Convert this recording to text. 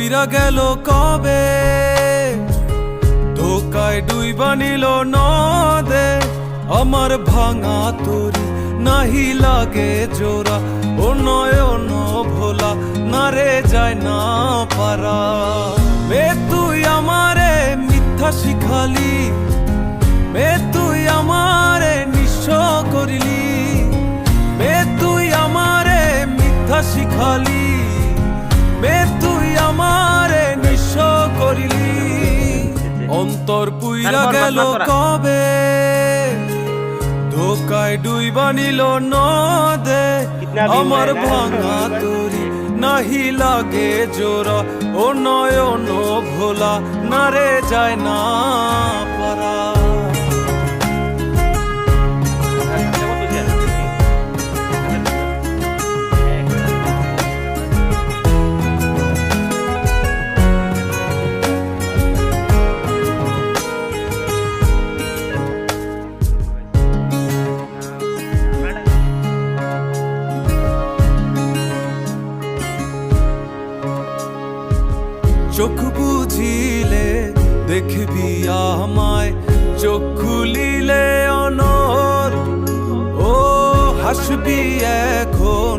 পুইরা গেল কবে, ধোকায় ডুইবা নিল নদে। আমার ভাঙা তরি নাহি লাগে জোড়া, ও নয়ন ভোলা না রে যায় না পারা। মে তুই আমারে মিথ্যা শিখালি, মে তুই আমারে নিঃস্ব করিলি, মে তুই আমারে মিথ্যা শিখালি, মে তুই আমারে নিঃস্ব করিলি। অন্তর পুইরা গেল কবে, ধোকায় ডুইবা নিল নদে। আমার ভাঙা তরি নাহি লাগে জোড়া, ও নয়ন ভোলা না রে যায় না পারা। চোখ বুঝিলে দেখবি আমায়, চোখ খুলিলে অনর। ও হাসবি এখন